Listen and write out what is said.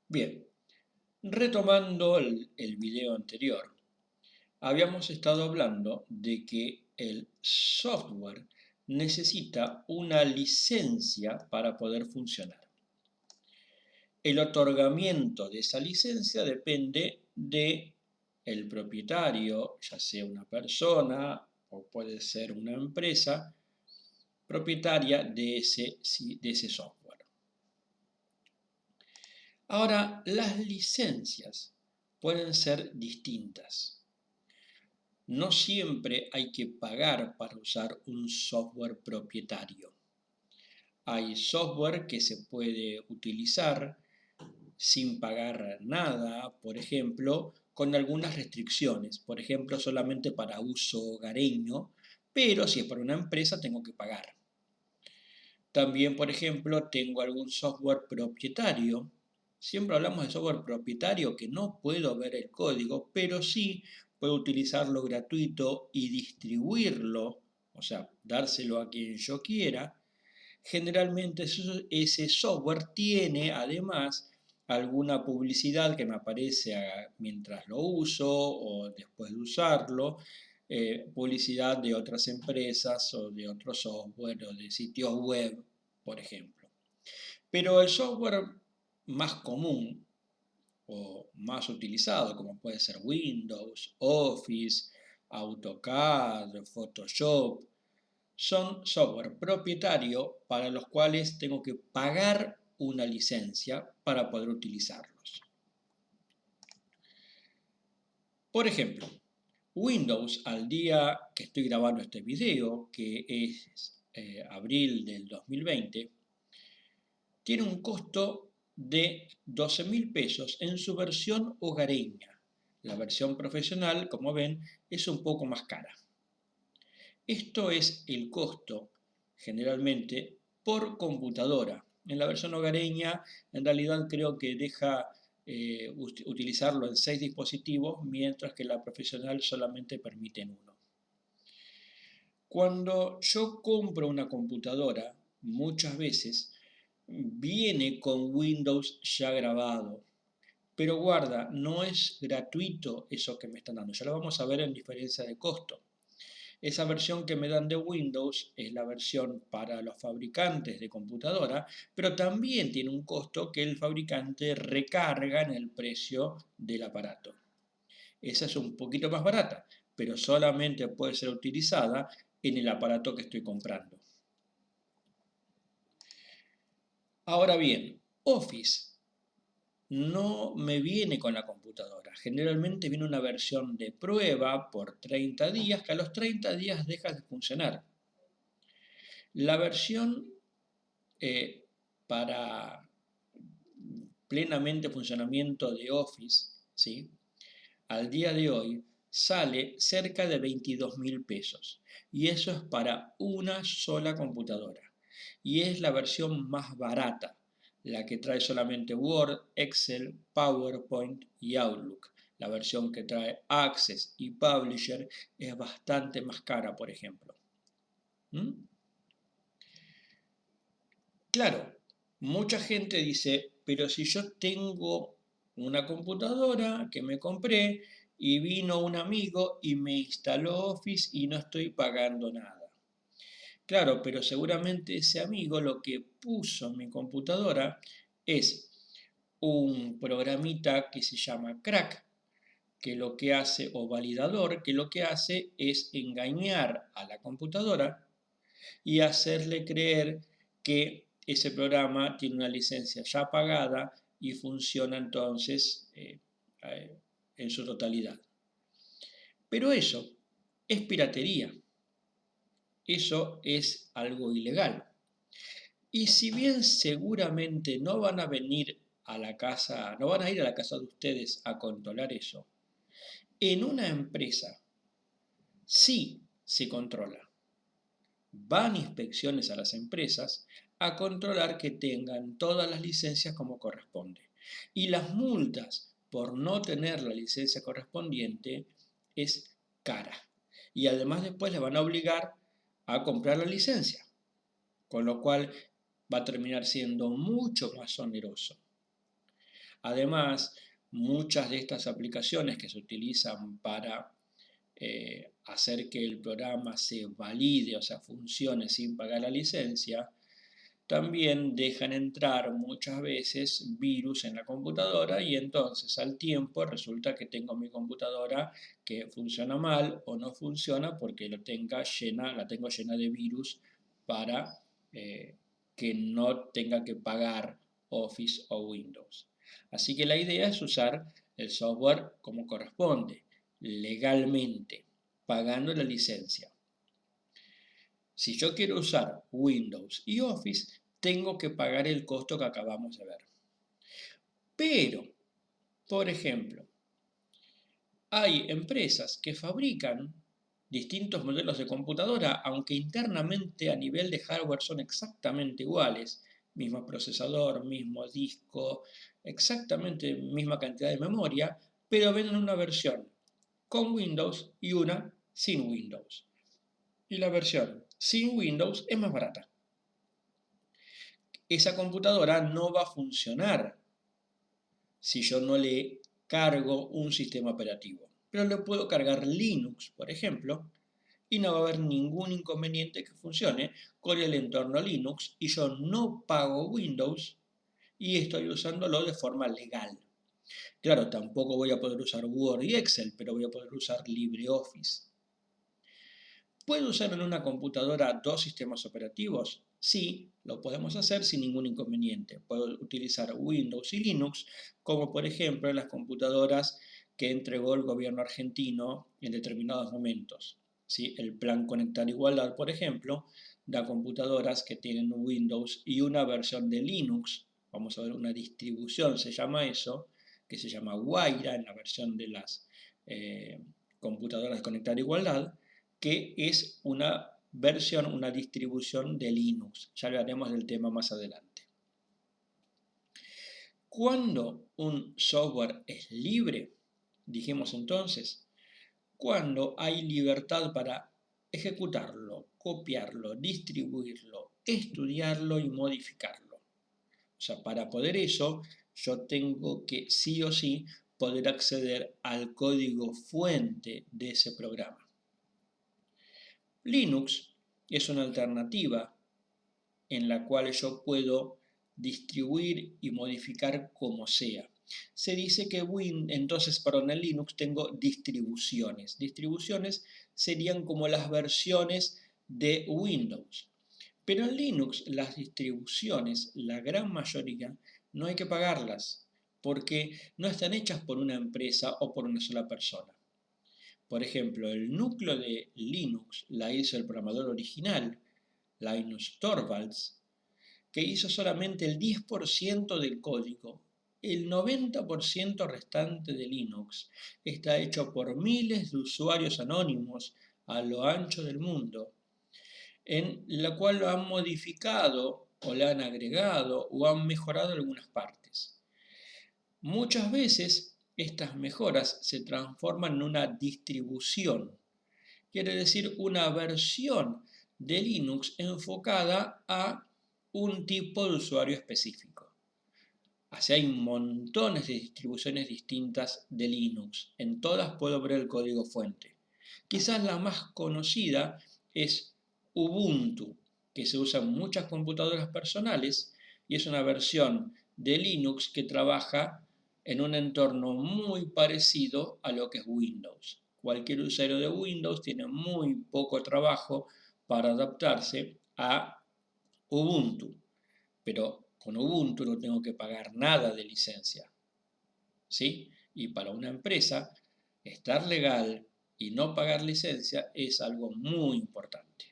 Bien, retomando el video anterior, habíamos estado hablando de que el software necesita una licencia para poder funcionar. El otorgamiento de esa licencia depende de el propietario, ya sea una persona o puede ser una empresa, propietaria de ese software. Ahora, las licencias pueden ser distintas. No siempre hay que pagar para usar un software propietario. Hay software que se puede utilizar sin pagar nada, por ejemplo, con algunas restricciones, por ejemplo, solamente para uso hogareño, pero si es para una empresa tengo que pagar. También, por ejemplo, tengo algún software propietario. Siempre hablamos de software propietario que no puedo ver el código, pero sí puedo utilizarlo gratuito y distribuirlo, o sea, dárselo a quien yo quiera. Generalmente ese software tiene además alguna publicidad que me aparece mientras lo uso o después de usarlo, publicidad de otras empresas o de otros software o de sitios web, por ejemplo. Pero el software más común o más utilizado, como puede ser Windows, Office, AutoCAD, Photoshop, son software propietario para los cuales tengo que pagar una licencia para poder utilizarlos. Por ejemplo, Windows al día que estoy grabando este video, que es abril del 2020, tiene un costo de 12.000 pesos en su versión hogareña. La versión profesional, como ven, es un poco más cara. Esto es el costo, generalmente, por computadora. En la versión hogareña, en realidad creo que deja utilizarlo en 6 dispositivos, mientras que la profesional solamente permite en uno. Cuando yo compro una computadora, muchas veces viene con Windows ya grabado. Pero guarda, no es gratuito eso que me están dando. Ya lo vamos a ver en diferencia de costo. Esa versión que me dan de Windows es la versión para los fabricantes de computadora, pero también tiene un costo que el fabricante recarga en el precio del aparato. Esa es un poquito más barata, pero solamente puede ser utilizada en el aparato que estoy comprando. Ahora bien, Office no me viene con la computadora. Generalmente viene una versión de prueba por 30 días que a los 30 días deja de funcionar. La versión para plenamente funcionamiento de Office, ¿sí? Al día de hoy sale cerca de 22.000 pesos y eso es para una sola computadora y es la versión más barata, la que trae solamente Word, Excel, PowerPoint y Outlook. La versión que trae Access y Publisher es bastante más cara, por ejemplo. ¿Mm? Claro, mucha gente dice, pero si yo tengo una computadora que me compré y vino un amigo y me instaló Office y no estoy pagando nada. Claro, pero seguramente ese amigo lo que puso en mi computadora es un programita que se llama Crack, que lo que hace, o validador, que lo que hace es engañar a la computadora y hacerle creer que ese programa tiene una licencia ya pagada y funciona entonces en su totalidad. Pero eso es piratería. Eso es algo ilegal. Y si bien seguramente no van a venir a la casa, no van a ir a la casa de ustedes a controlar eso, en una empresa sí se controla. Van inspecciones a las empresas a controlar que tengan todas las licencias como corresponde. Y las multas por no tener la licencia correspondiente es cara. Y además después le van a obligar a comprar la licencia, con lo cual va a terminar siendo mucho más oneroso. Además, muchas de estas aplicaciones que se utilizan para hacer que el programa se valide, o sea, funcione sin pagar la licencia, también dejan entrar muchas veces virus en la computadora y entonces al tiempo resulta que tengo mi computadora que funciona mal o no funciona porque la tengo llena de virus para que no tenga que pagar Office o Windows. Así que la idea es usar el software como corresponde, legalmente, pagando la licencia. Si yo quiero usar Windows y Office, tengo que pagar el costo que acabamos de ver. Pero, por ejemplo, hay empresas que fabrican distintos modelos de computadora, aunque internamente a nivel de hardware son exactamente iguales, mismo procesador, mismo disco, exactamente misma cantidad de memoria, pero venden una versión con Windows y una sin Windows. Y la versión sin Windows es más barata. Esa computadora no va a funcionar si yo no le cargo un sistema operativo. Pero le puedo cargar Linux, por ejemplo, y no va a haber ningún inconveniente que funcione con el entorno Linux y yo no pago Windows y estoy usándolo de forma legal. Claro, tampoco voy a poder usar Word y Excel, pero voy a poder usar LibreOffice. ¿Puedo usar en una computadora dos sistemas operativos? Sí, lo podemos hacer sin ningún inconveniente. Puedo utilizar Windows y Linux, como por ejemplo en las computadoras que entregó el gobierno argentino en determinados momentos. ¿Sí? El plan Conectar Igualdad, por ejemplo, da computadoras que tienen Windows y una versión de Linux, vamos a ver una distribución, se llama eso, que se llama Guaira en la versión de las computadoras Conectar Igualdad, que es una versión, una distribución de Linux. Ya hablaremos del tema más adelante. ¿Cuándo un software es libre? Dijimos entonces, cuando hay libertad para ejecutarlo, copiarlo, distribuirlo, estudiarlo y modificarlo. O sea, para poder eso, yo tengo que sí o sí poder acceder al código fuente de ese programa. Linux es una alternativa en la cual yo puedo distribuir y modificar como sea. Se dice que en Linux tengo distribuciones. Distribuciones serían como las versiones de Windows. Pero en Linux las distribuciones, la gran mayoría, no hay que pagarlas porque no están hechas por una empresa o por una sola persona. Por ejemplo, el núcleo de Linux la hizo el programador original, Linus Torvalds, que hizo solamente el 10% del código. El 90% restante de Linux está hecho por miles de usuarios anónimos a lo ancho del mundo, en la cual lo han modificado o le han agregado o han mejorado algunas partes. Muchas veces estas mejoras se transforman en una distribución, quiere decir una versión de Linux enfocada a un tipo de usuario específico. Así hay montones de distribuciones distintas de Linux. En todas puedo ver el código fuente. Quizás la más conocida es Ubuntu, que se usa en muchas computadoras personales y es una versión de Linux que trabaja en un entorno muy parecido a lo que es Windows. Cualquier usuario de Windows tiene muy poco trabajo para adaptarse a Ubuntu, pero con Ubuntu no tengo que pagar nada de licencia, ¿sí? Y para una empresa, estar legal y no pagar licencia es algo muy importante.